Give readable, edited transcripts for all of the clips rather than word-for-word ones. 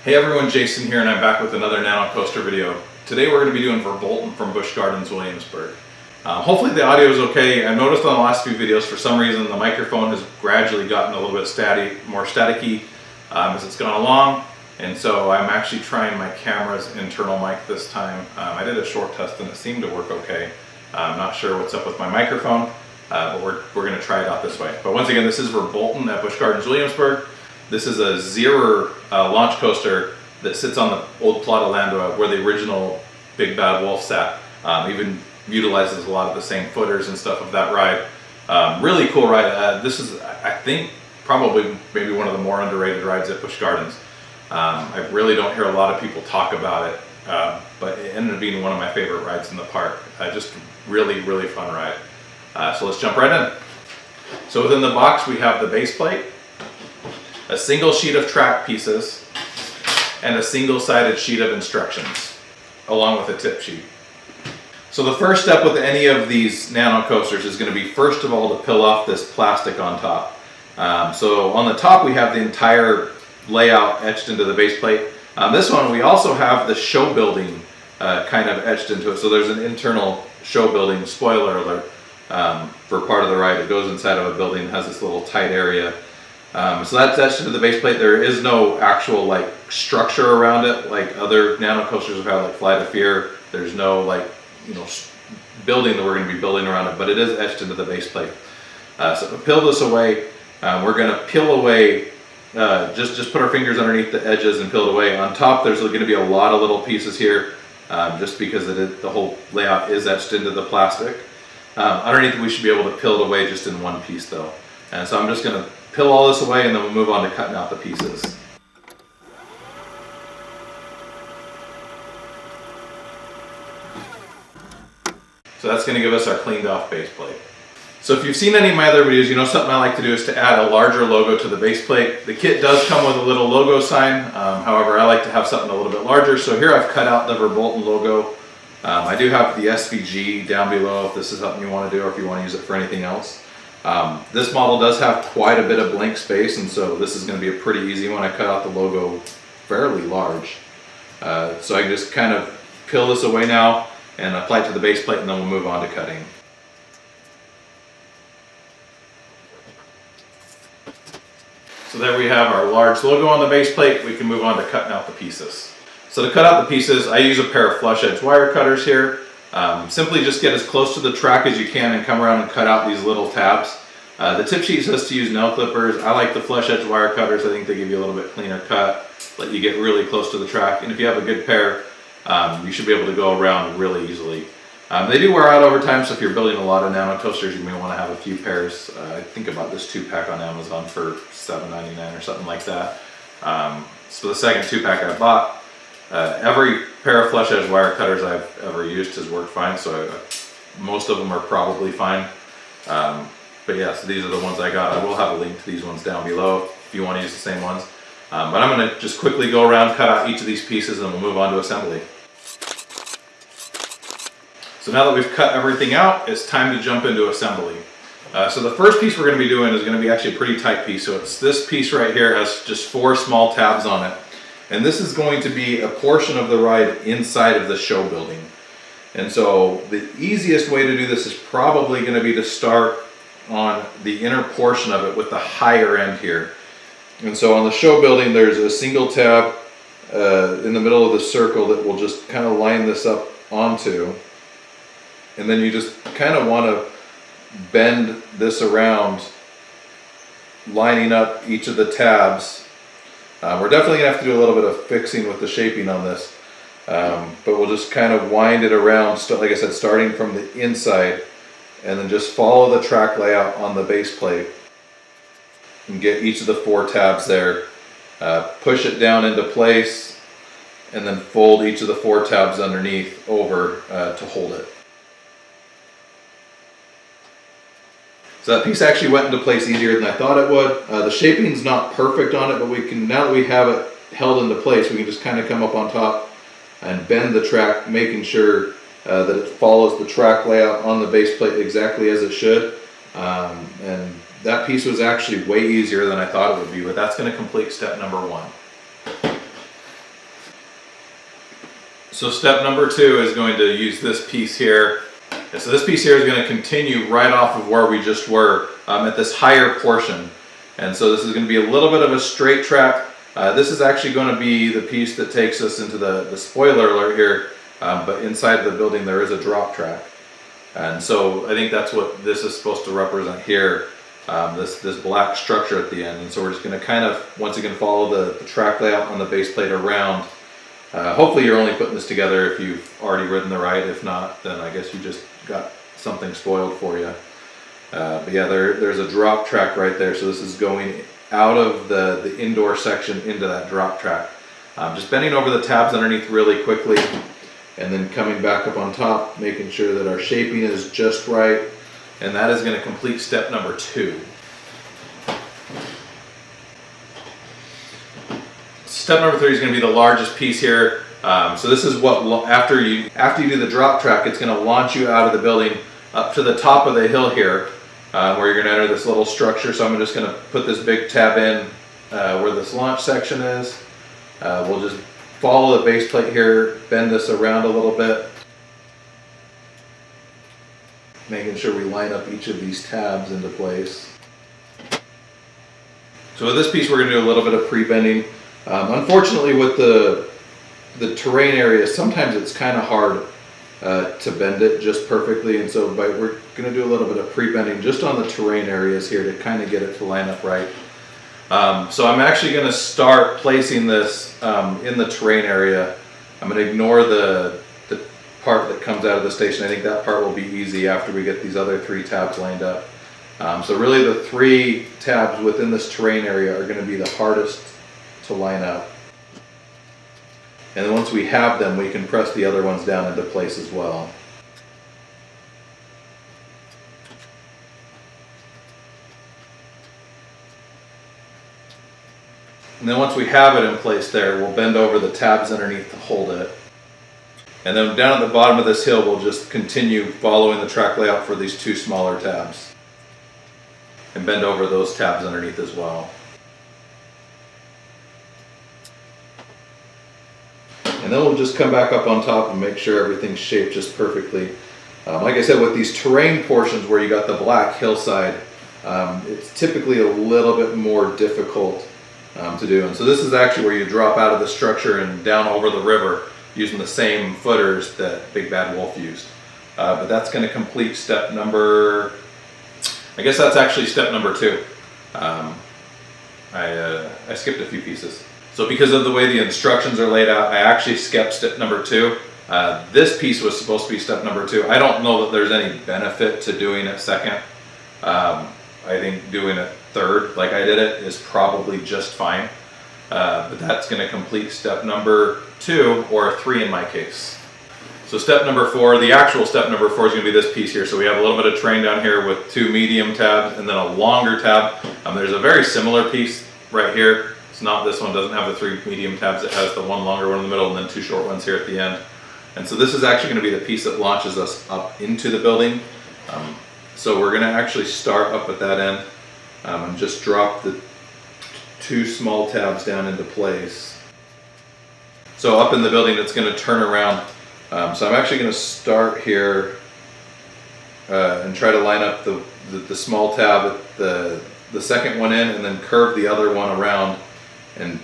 Hey everyone, Jason here, and I'm back with another Nanocoaster video. Today we're going to be doing Verbolten from Busch Gardens Williamsburg. Hopefully the audio is okay. I've noticed on the last few videos for some reason the microphone has gradually gotten a little bit more staticky as it's gone along, and so I'm actually trying my camera's internal mic this time. I did a short test and it seemed to work okay. I'm not sure what's up with my microphone, but we're going to try it out this way. But once again, this is Verbolten at Busch Gardens Williamsburg. This is a Zero launch coaster that sits on the old plot of land where the original Big Bad Wolf sat. Even utilizes a lot of the same footers and stuff of that ride. Really cool ride. This is, I think, probably maybe one of the more underrated rides at Busch Gardens. I really don't hear a lot of people talk about it, but it ended up being one of my favorite rides in the park. Just really, really fun ride. So let's jump right in. So within the box we have the base plate, a single sheet of track pieces, and a single-sided sheet of instructions, along with a tip sheet. So the first step with any of these nano coasters is going to be, first of all, to peel off this plastic on top. So on the top we have the entire layout etched into the base plate. This one we also have the show building kind of etched into it. So there's an internal show building, spoiler alert, for part of the ride. It goes inside of a building, has this little tight area. So that's etched into the base plate. There is no actual like structure around it like other nano coasters have had, like Flight of Fear. There's no like, building that we're going to be building around it, but it is etched into the base plate. So to peel this away, we're going to peel away, just put our fingers underneath the edges and peel it away. On top there's going to be a lot of little pieces here, just because the whole layout is etched into the plastic. Underneath we should be able to peel it away just in one piece though. And so I'm just going to peel all this away and then we'll move on to cutting out the pieces. So that's going to give us our cleaned off base plate. So if you've seen any of my other videos, you know something I like to do is to add a larger logo to the base plate. The kit does come with a little logo sign, however I like to have something a little bit larger. So here I've cut out the Verbolten logo. I do have the SVG down below if this is something you want to do or if you want to use it for anything else. This model does have quite a bit of blank space, and so this is going to be a pretty easy one. I cut out the logo fairly large. So I can just kind of peel this away now and apply it to the base plate, and then we'll move on to cutting. So there we have our large logo on the base plate. We can move on to cutting out the pieces. So to cut out the pieces, I use a pair of flush edge wire cutters here. Simply just get as close to the track as you can and come around and cut out these little tabs. The tip sheet says to use nail clippers. I like the flush edge wire cutters. I think they give you a little bit cleaner cut, let you get really close to the track. And if you have a good pair, you should be able to go around really easily. They do wear out over time, so if you're building a lot of nano coasters, you may want to have a few pairs. I think about this 2-pack on Amazon for $7.99 or something like that. So the second 2-pack I bought, every pair of flush edge wire cutters I've ever used has worked fine, so most of them are probably fine. But yeah, so these are the ones I got. I will have a link to these ones down below if you want to use the same ones. But I'm going to just quickly go around, cut out each of these pieces, and we'll move on to assembly. So now that we've cut everything out, it's time to jump into assembly. So the first piece we're going to be doing is going to be actually a pretty tight piece. So it's this piece right here, has just 4 small tabs on it. And this is going to be a portion of the ride inside of the show building. And so the easiest way to do this is probably going to be to start on the inner portion of it with the higher end here. And so on the show building there's a single tab in the middle of the circle that will just kind of line this up onto. And then you just kind of want to bend this around, lining up each of the tabs. We're definitely going to have to do a little bit of fixing with the shaping on this, but we'll just kind of wind it around, like I said, starting from the inside, and then just follow the track layout on the base plate and get each of the 4 tabs there, push it down into place, and then fold each of the 4 tabs underneath over to hold it. So that piece actually went into place easier than I thought it would. The shaping's not perfect on it, but we can, now that we have it held into place, we can just kind of come up on top and bend the track, making sure that it follows the track layout on the base plate exactly as it should. And that piece was actually way easier than I thought it would be, but that's going to complete step number 1. So step number 2 is going to use this piece here. So this piece here is going to continue right off of where we just were at this higher portion. And so this is going to be a little bit of a straight track. This is actually going to be the piece that takes us into the spoiler alert here, but inside the building there is a drop track. And so I think that's what this is supposed to represent here, this black structure at the end. And so we're just going to kind of, once again, follow the track layout on the base plate around. Hopefully you're only putting this together if you've already ridden the ride. If not, then I guess you just got something spoiled for you. But yeah, there's a drop track right there. So this is going out of the indoor section into that drop track. Just bending over the tabs underneath really quickly, and then coming back up on top, making sure that our shaping is just right. And that is going to complete step number 2. Step number 3 is going to be the largest piece here. So this is what, after you do the drop track, it's going to launch you out of the building up to the top of the hill here, where you're going to enter this little structure. So I'm just going to put this big tab in where this launch section is. We'll just follow the base plate here, bend this around a little bit, making sure we line up each of these tabs into place. So with this piece, we're going to do a little bit of pre-bending. Unfortunately, with the terrain area, sometimes it's kind of hard to bend it just perfectly, and so we're going to do a little bit of pre-bending just on the terrain areas here to kind of get it to line up right. So I'm actually going to start placing this in the terrain area. I'm going to ignore the part that comes out of the station. I think that part will be easy after we get these other 3 tabs lined up. So really the 3 tabs within this terrain area are going to be the hardest to line up. And then once we have them, we can press the other ones down into place as well. And then once we have it in place there, we'll bend over the tabs underneath to hold it. And then down at the bottom of this hill, we'll just continue following the track layout for these 2 smaller tabs. And bend over those tabs underneath as well. And then we'll just come back up on top and make sure everything's shaped just perfectly. Like I said, with these terrain portions where you got the black hillside, it's typically a little bit more difficult to do. And so this is actually where you drop out of the structure and down over the river using the same footers that Big Bad Wolf used. But that's going to complete step number, I guess that's actually step number 2. I skipped a few pieces. So because of the way the instructions are laid out, I actually skipped step number 2. This piece was supposed to be step number 2. I don't know that there's any benefit to doing it second. I think doing it third, like I did it, is probably just fine. But that's going to complete step number 2, or 3 in my case. So step number 4, the actual step number 4 is going to be this piece here. So we have a little bit of terrain down here with 2 medium tabs and then a longer tab. There's a very similar piece right here. It's not, this one doesn't have the 3 medium tabs. It has the 1 longer one in the middle and then 2 short ones here at the end. And so this is actually going to be the piece that launches us up into the building. So we're going to actually start up at that end and just drop the 2 small tabs down into place. So up in the building, it's going to turn around. So I'm actually going to start here and try to line up the small tab, the second one in, and then curve the other one around and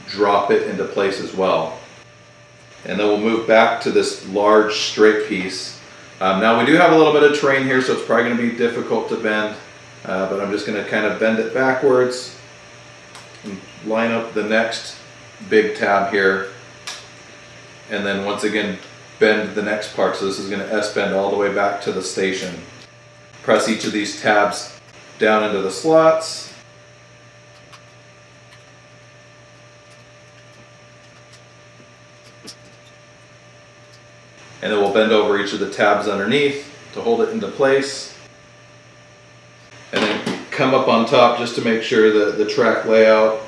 drop it into place as well. And then we'll move back to this large straight piece. Now we do have a little bit of terrain here, so it's probably going to be difficult to bend, but I'm just going to kind of bend it backwards and line up the next big tab here, and then once again bend the next part. So this is going to S-bend all the way back to the station. Press each of these tabs down into the slots. And then we'll bend over each of the tabs underneath to hold it into place. And then come up on top just to make sure that the track layout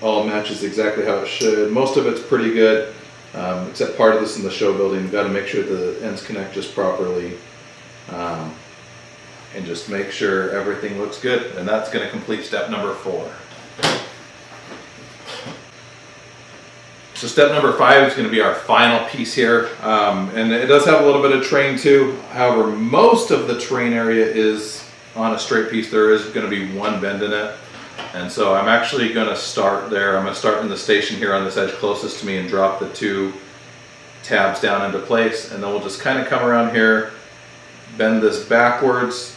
all matches exactly how it should. Most of it's pretty good, except part of this in the show building. We've got to make sure the ends connect just properly. And just make sure everything looks good. And that's going to complete step number 4. So step number 5 is going to be our final piece here, and it does have a little bit of terrain too. However, most of the terrain area is on a straight piece. There is going to be one bend in it, and so I'm actually going to start there. I'm going to start in the station here on this edge closest to me and drop the 2 tabs down into place, and then we'll just kind of come around here, bend this backwards,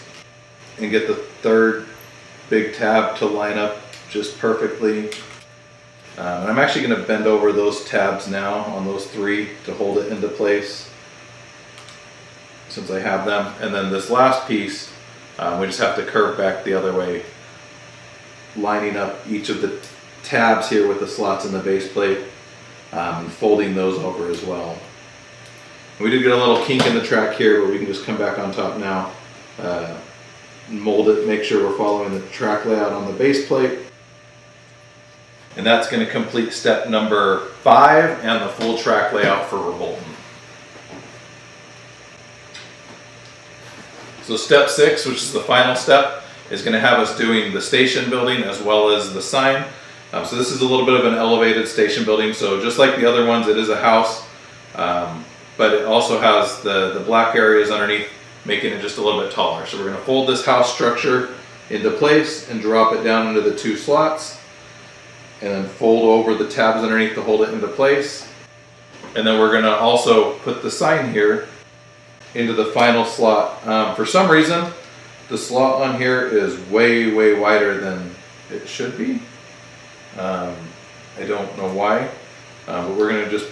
and get the 3rd big tab to line up just perfectly. And I'm actually going to bend over those tabs now on those 3 to hold it into place since I have them. And then this last piece, we just have to curve back the other way, lining up each of the tabs here with the slots in the base plate, and folding those over as well. And we did get a little kink in the track here, but we can just come back on top now, mold it, make sure we're following the track layout on the base plate. And that's going to complete step number 5 and the full track layout for Verbolten. So step 6, which is the final step, is going to have us doing the station building as well as the sign. So this is a little bit of an elevated station building. So just like the other ones, it is a house, but it also has the black areas underneath, making it just a little bit taller. So we're going to fold this house structure into place and drop it down into the 2 slots, and then fold over the tabs underneath to hold it into place. And then we're going to also put the sign here into the final slot. For some reason, the slot on here is way wider than it should be. I don't know why, but we're going to just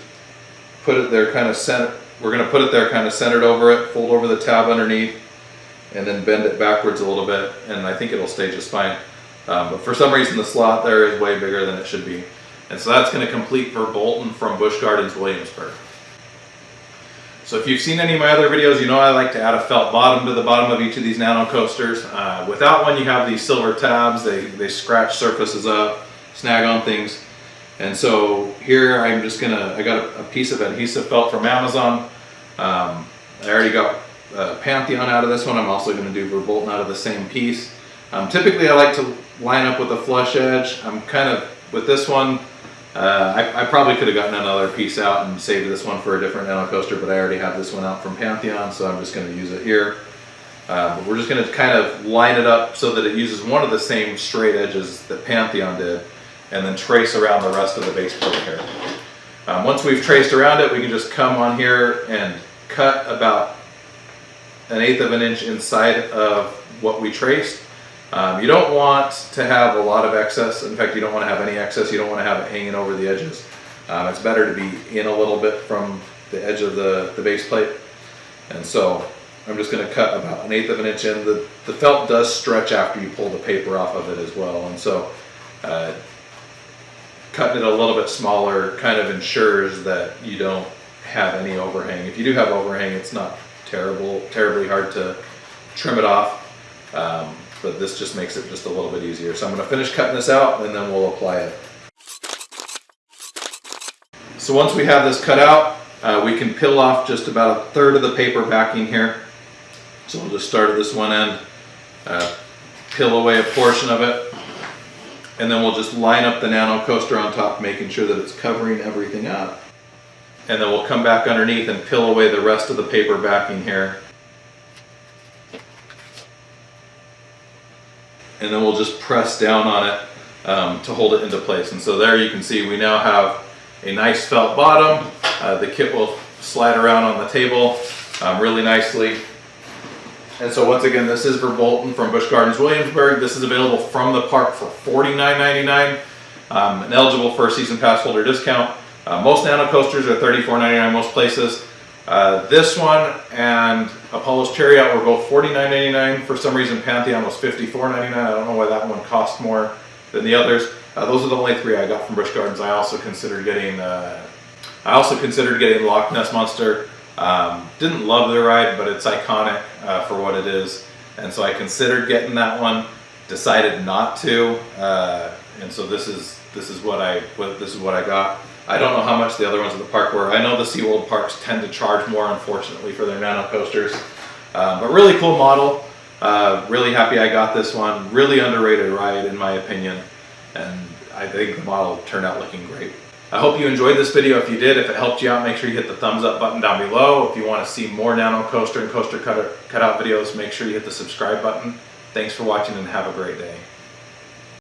put it there kind of centered. We're going to put it there kind of centered over it, fold over the tab underneath, and then bend it backwards a little bit, and I think it'll stay just fine. But for some reason the slot there is way bigger than it should be. And so that's going to complete Verbolten from Busch Gardens Williamsburg. So if you've seen any of my other videos, you know I like to add a felt bottom to the bottom of each of these nano coasters. Without one, you have these silver tabs. They scratch surfaces up, snag on things. And so here I got a piece of adhesive felt from Amazon. I already got Pantheon out of this one. I'm also going to do Verbolten out of the same piece. Typically I like to line up with a flush edge. I'm kind of, with this one, I probably could have gotten another piece out and saved this one for a different nano coaster, but I already have this one out from Pantheon, so I'm just going to use it here. But we're just going to kind of line it up so that it uses one of the same straight edges that Pantheon did, and then trace around the rest of the base plate here. Once we've traced around it, we can just come on here and cut about 1/8 of an inch inside of what we traced. You don't want to have a lot of excess. In fact, you don't want to have any excess. You don't want to have it hanging over the edges. It's better to be in a little bit from the edge of the base plate. And so I'm just going to cut about 1/8 of an inch in. The felt does stretch after you pull the paper off of it as well. And so cutting it a little bit smaller kind of ensures that you don't have any overhang. If you do have overhang, it's not terribly hard to trim it off. But this just makes it just a little bit easier. So I'm going to finish cutting this out and then we'll apply it. So once we have this cut out, we can peel off just about 1/3 of the paper backing here. So we'll just start at this one end, peel away a portion of it, and then we'll just line up the nano coaster on top, making sure that it's covering everything up. And then we'll come back underneath and peel away the rest of the paper backing here. And then we'll just press down on it to hold it into place. And so there you can see we now have a nice felt bottom. The kit will slide around on the table really nicely. And so once again, this is Verbolten from Busch Gardens Williamsburg. This is available from the park for $49.99 and eligible for a season pass holder discount. Most nano coasters are $34.99 most places. This one and Apollo's Chariot were both $49.99. For some reason, Pantheon was $54.99. I don't know why that one cost more than the others. Those are the only 3 I got from Busch Gardens. I also considered getting Loch Ness Monster. Didn't love the ride, but it's iconic for what it is, and so I considered getting that one. Decided not to, and so this is what I got. I don't know how much the other ones at the park were. I know the SeaWorld parks tend to charge more, unfortunately, for their nano coasters. But really cool model. Really happy I got this one. Really underrated ride, in my opinion. And I think the model turned out looking great. I hope you enjoyed this video. If you did, if it helped you out, make sure you hit the thumbs up button down below. If you want to see more nano coaster and coaster cutout videos, make sure you hit the subscribe button. Thanks for watching and have a great day.